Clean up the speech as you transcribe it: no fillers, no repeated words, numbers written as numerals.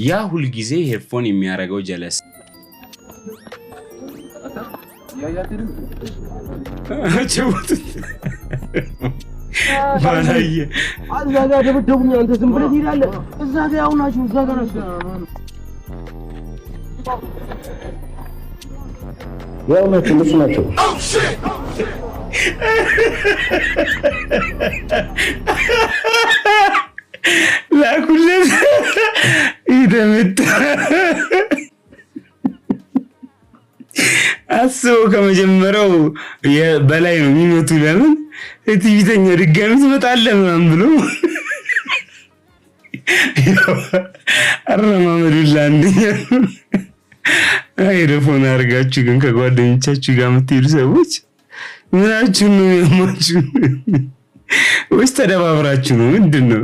ያ ሁሉ ጊዜ ሄድፎን የሚያረጋው ጀለስ አቸውት ባላየ አዛጋ ደብደቡኝ አንተ ዝም ብለህ ትሄዳለህ እዛ ጋር አሁናችሁ እዛ ጋር ነው ያው ነው ትንሽ ናቸው ላኩለት ይደምት አስቦ ከመጀመሪያው በላይ ነው የሚመቱ ለምን እቲቪተኛ ድጋሚ ትመጣለህ ምናምን ብሎ አረማመዱላ አንደኛ አይደፎን አርጋችሁ ግን ከጓደኞቻችሁ ጋር የምትሄዱ ሰዎች ምናችሁ ነው ያማችሁ ወይስ ተደባብራችሁ ነው ምንድነው